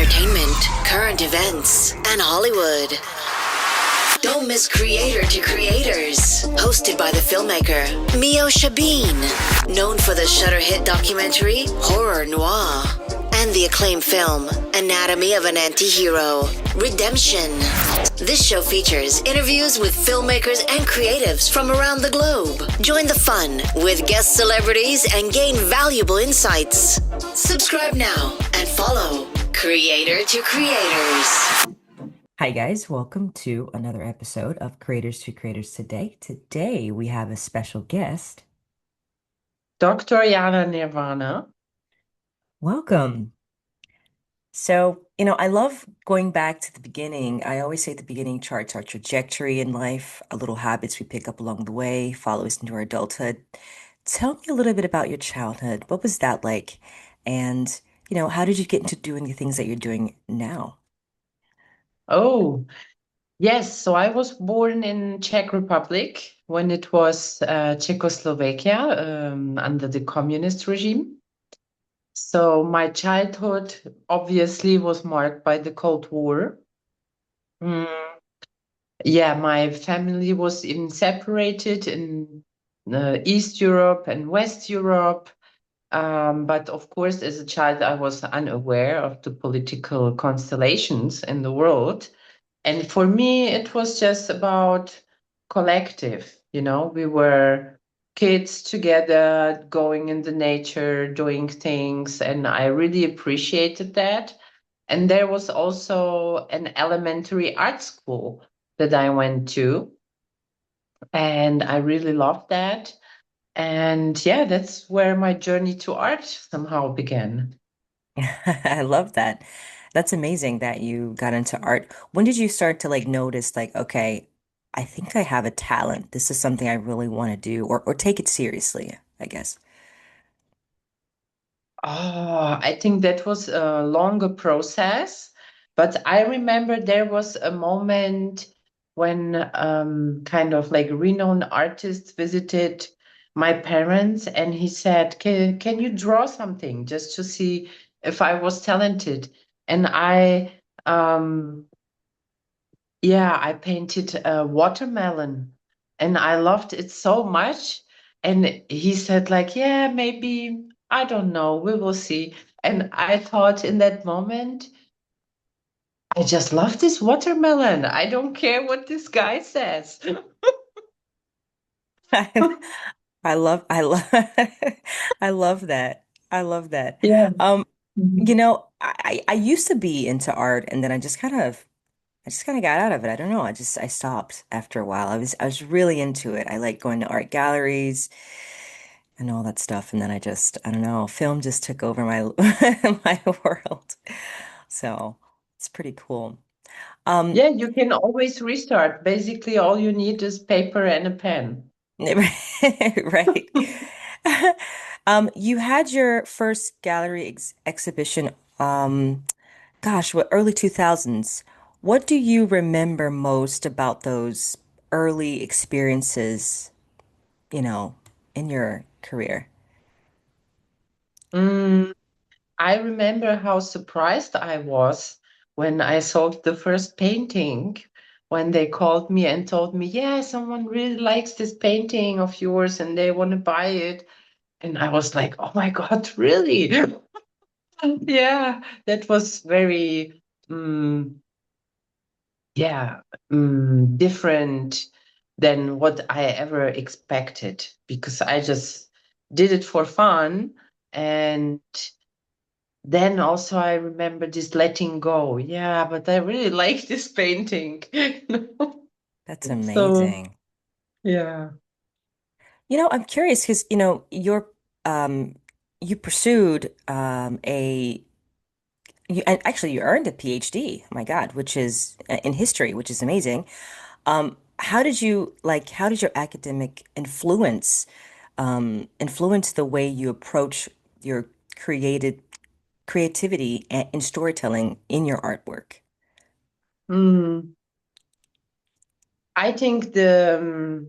entertainment, current events, and Hollywood. Don't miss Creator to Creators, hosted by the filmmaker Meosha, known for the Shudder hit documentary Horror Noir and the acclaimed film Anatomy of an Anti-Hero, Redemption. This show features interviews with filmmakers and creatives from around the globe. Join the fun with guest celebrities and gain valuable insights. Subscribe now and follow Creator to Creators. Hi guys, welcome to another episode of Creators to Creators today. Today we have a special guest. Dr. Jana Nirvana. Welcome. So, I love going back to the beginning. I always say the beginning charts our trajectory in life, our little habits we pick up along the way, follow us into our adulthood. Tell me a little bit about your childhood. What was that like? And, how did you get into doing the things that you're doing now? Oh, yes. So I was born in Czech Republic when it was Czechoslovakia under the communist regime. So my childhood obviously was marked by the Cold War. Yeah, my family was separated in East Europe and West Europe. But of course, as a child, I was unaware of the political constellations in the world. And for me, it was just about collective. We were kids together, going in the nature, doing things, and I really appreciated that. And there was also an elementary art school that I went to, and I really loved that. And yeah, that's where my journey to art somehow began. I love that. That's amazing that you got into art. When did you start to notice okay, I think I have a talent. This is something I really want to do or take it seriously, I guess. Oh, I think that was a longer process, but I remember there was a moment when kind of renowned artists visited my parents and he said, can you draw something just to see if I was talented? And I painted a watermelon and I loved it so much. And he said, yeah, maybe, I don't know, we will see. And I thought in that moment, I just love this watermelon. I don't care what this guy says. I love I love that. I love that. Yeah. Um, Mhm. I used to be into art and then I just kind of got out of it. I don't know. I stopped after a while. I was really into it. I like going to art galleries and all that stuff. And then I don't know, film just took over my my world. So it's pretty cool. Um, Yeah, you can always restart. Basically, all you need is paper and a pen. right. You had your first gallery exhibition, gosh, what, early 2000s. What do you remember most about those early experiences, you know, in your career? Mm, I remember how surprised I was when I saw the first painting, when they called me and told me, yeah, someone really likes this painting of yours and they want to buy it. And I was like, oh my God, really? Yeah, that was very, um, yeah, different than what I ever expected because I just did it for fun. And then also I remember this letting go. Yeah, but I really like this painting. That's So, amazing. yeah. I'm curious because, um, you pursued and actually you earned a PhD, my God, which is in history, which is amazing. How did your academic influence the way you approach your created creativity and storytelling in your artwork? Mm, I think the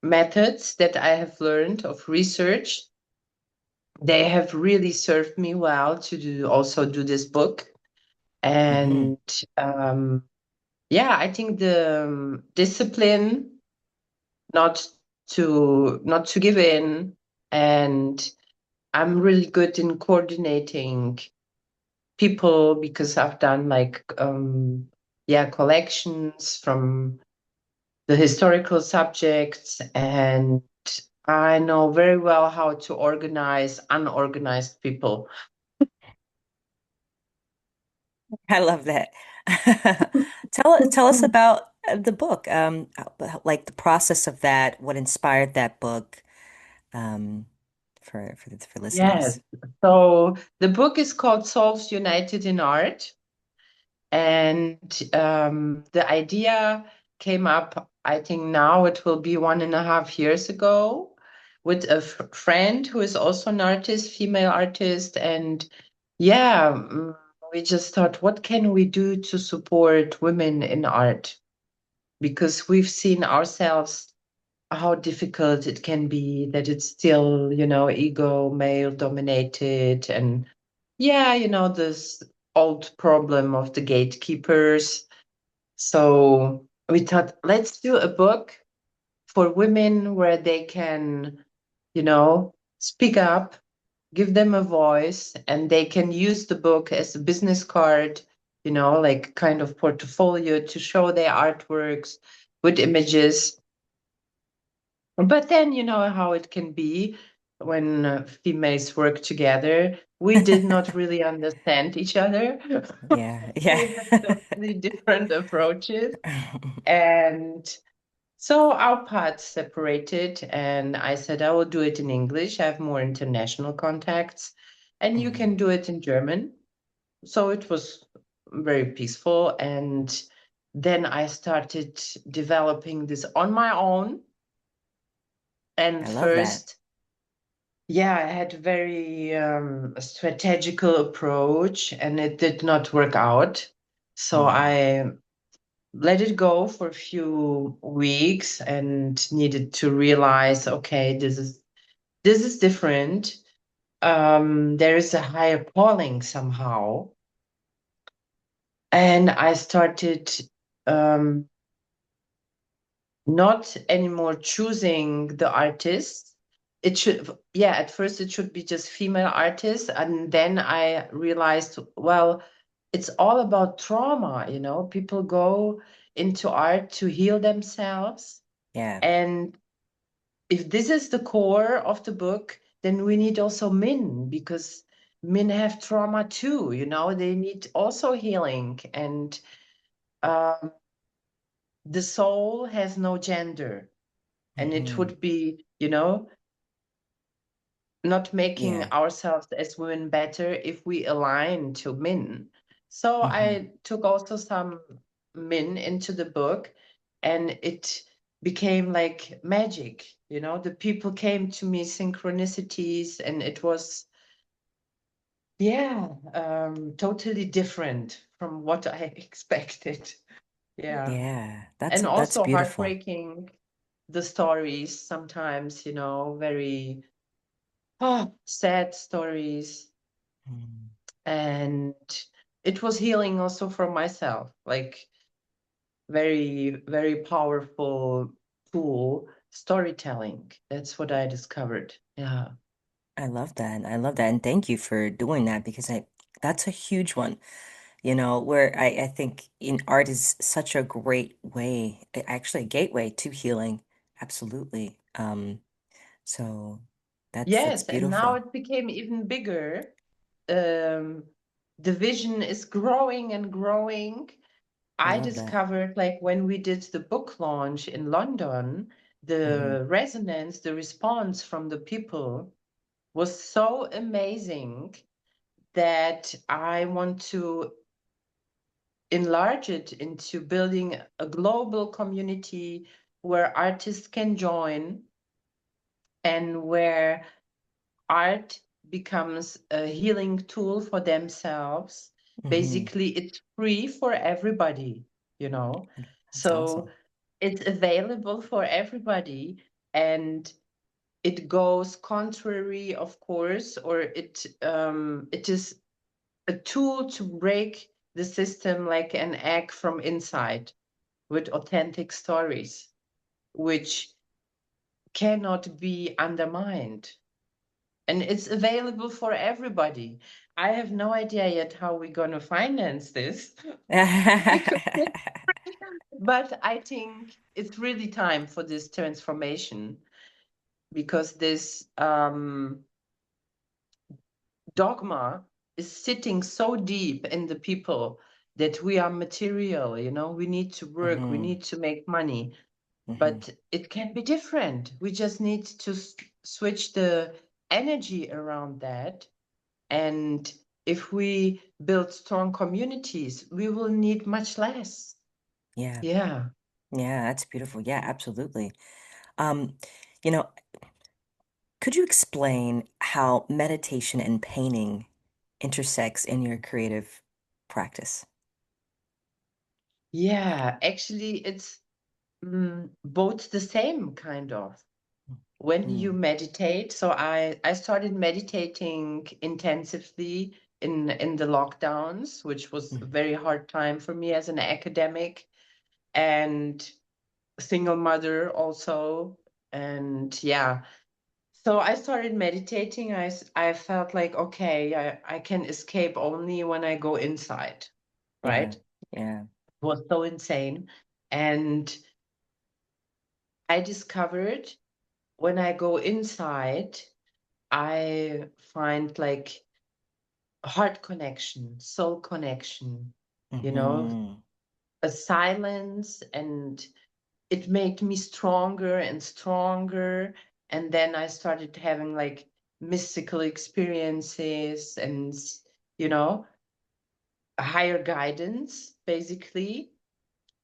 methods that I have learned of research, they have really served me well to also do this book. And yeah, I think the discipline not to give in, and I'm really good in coordinating people because I've done like collections from the historical subjects, and I know very well how to organize unorganized people. I love that. Tell us about the book, like the process of that, what inspired that book, um, for Yes. listeners. So the book is called Souls United in Art. And the idea came up, I think now it will be 1.5 years ago, with a friend who is also an artist, female artist. And yeah, we just thought, what can we do to support women in art? Because we've seen ourselves how difficult it can be, that it's still, ego, male dominated. And yeah, this old problem of the gatekeepers. So we thought, let's do a book for women where they can, speak up, give them a voice, and they can use the book as a business card, like kind of portfolio to show their artworks with images. But then you know how it can be when females work together. We did not really understand each other. Yeah, yeah. We had totally different approaches. And so our paths separated, and I said, I will do it in English. I have more international contacts, and you can Mhm. do it in German. So it was very peaceful. And then I started developing this on my own. And I love that. first, yeah, I had a very strategical approach, and it did not work out. So Mm. I let it go for a few weeks and needed to realize, okay, this is different. There is a higher calling somehow. And I started um, not anymore choosing the artists. It should, yeah, at first it should be just female artists. And then I realized, well, it's all about trauma, people go into art to heal themselves. Yeah. And if this is the core of the book, then we need also men, because men have trauma too, they need also healing. And um, the soul has no gender. And it Hmm. would be, not making Yeah. ourselves as women better if we align to men. So Hmm. I took also some men into the book, and it became like magic. The people came to me, synchronicities, and it was, yeah, totally different from what I expected. Yeah. Yeah. And That's also beautiful. heartbreaking, the stories sometimes, very sad stories. Mm. And it was healing also from myself, like very, very powerful tool, storytelling. That's what I discovered. Yeah. I love that. I love that. And thank you for doing that because that's a huge one. Where I think in art is such a great way, actually a gateway to healing. Absolutely. So that's Yes, and now beautiful. it became even bigger. Um, the vision is growing and growing. I I love that. discovered, like, when we did the book launch in London, Hmm. the resonance, the response from the people was so amazing that I want to enlarge it into building a global community where artists can join, and where art becomes a healing tool for themselves. Hmm. Basically, it's free for everybody, you know. That's So awesome. it's available for everybody, and it goes contrary, of course, or it is a tool to break the system like an egg from inside with authentic stories, which cannot be undermined. And it's available for everybody. I have no idea yet how we're going to finance this because, but I think it's really time for this transformation because this dogma is sitting so deep in the people that we are material, we need to work, we need to make money, but it can be different. We just need to switch the energy around that. And if we build strong communities, we will need much less. Yeah. Yeah. Yeah, that's beautiful. Yeah, absolutely. You know, could you explain how meditation and painting intersects in your creative practice? Yeah, actually, it's both the same kind of. When you Mm, meditate, so I started meditating intensively in the lockdowns, which was a mm, very hard time for me as an academic and single mother also. And yeah, so I started meditating. I felt like, okay, I can escape only when I go inside, yeah, right? yeah. It was so insane. And I discovered when I go inside, I find like heart connection, soul connection, you know, Hmm. a silence, and it made me stronger and stronger. And then I started having like mystical experiences and, you know, a higher guidance, basically.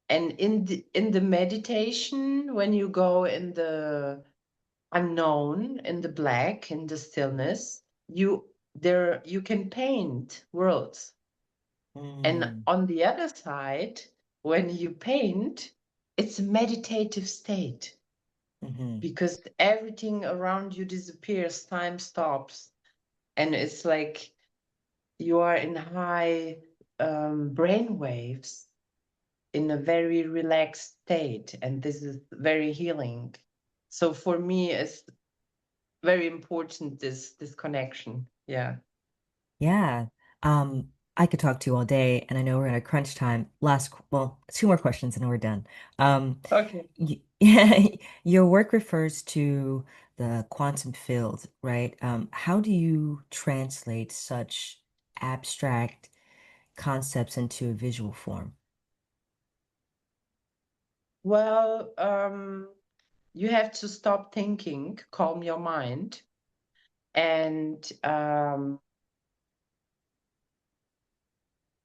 And in the meditation, when you go in the unknown, in the black, in the stillness, you can paint worlds. And Mm, on the other side, when you paint, it's a meditative state hmm. because everything around you disappears, time stops, and it's like you are in high brain waves in a very relaxed state, and this is very healing. So for me, it's very important this connection. Yeah. Yeah. I could talk to you all day, and I know we're in a crunch time. Well, two more questions and then we're done. Okay. Your work refers to the quantum field, right? How do you translate such abstract concepts into a visual form? Well, you have to stop thinking, calm your mind, and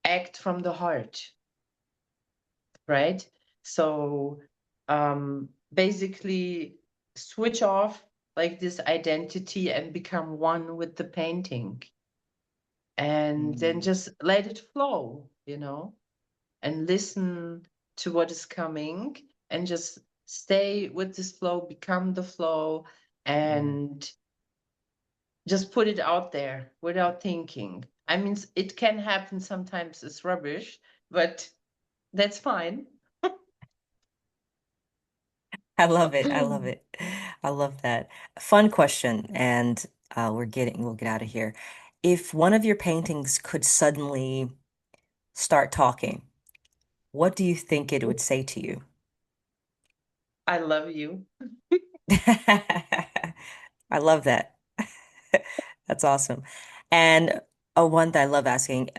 act from the heart, right? So basically switch off like this identity and become one with the painting. And then Mm, just let it flow, and listen to what is coming and just stay with this flow, become the flow, mm. and just put it out there without thinking. I mean, it can happen sometimes, it's rubbish, but that's fine. I love it. I love it. I love that. Fun question, and we'll get out of here. If one of your paintings could suddenly start talking, what do you think it would say to you? I love you. I love that. That's awesome. And one that I love asking,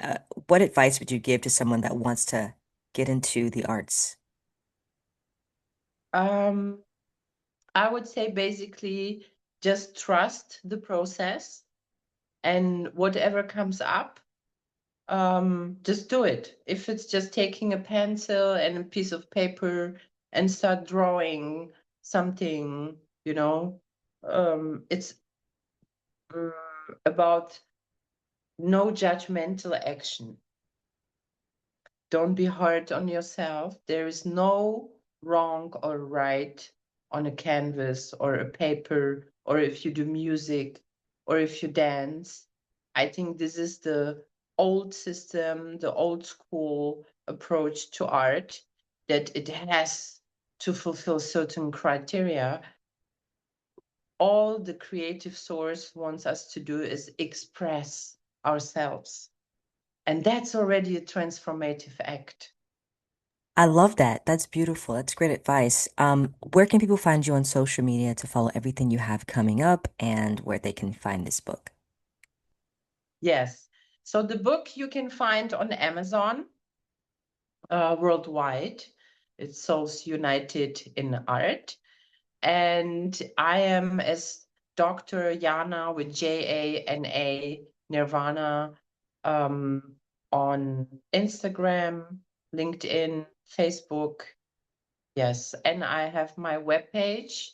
what advice would you give to someone that wants to get into the arts? Um, I would say basically just trust the process, and whatever comes up, just do it. If it's just taking a pencil and a piece of paper and start drawing something, it's mm, about no judgmental action. Don't be hard on yourself. There is no wrong or right on a canvas or a paper, or if you do music or if you dance. I think this is the old system, the old school approach to art, that it has to fulfill certain criteria. All the creative source wants us to do is express ourselves. And that's already a transformative act. I love that. That's beautiful. That's great advice. Where can people find you on social media to follow everything you have coming up and where they can find this book? Yes. So the book you can find on Amazon worldwide. It's Souls United in Art. And I am as Dr. Jana with Jana Nirvana on Instagram, LinkedIn, Facebook. Yes. And I have my webpage,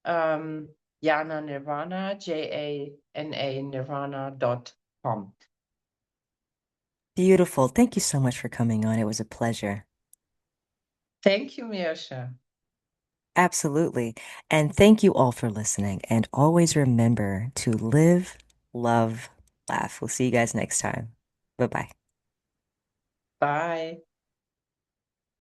Jana Nirvana, Jana Nirvana.com. Beautiful. Thank you so much for coming on. It was a pleasure. Thank you, Meosha. Absolutely. And thank you all for listening. And always remember to live, love, laugh. We'll see you guys next time. Bye bye. Bye.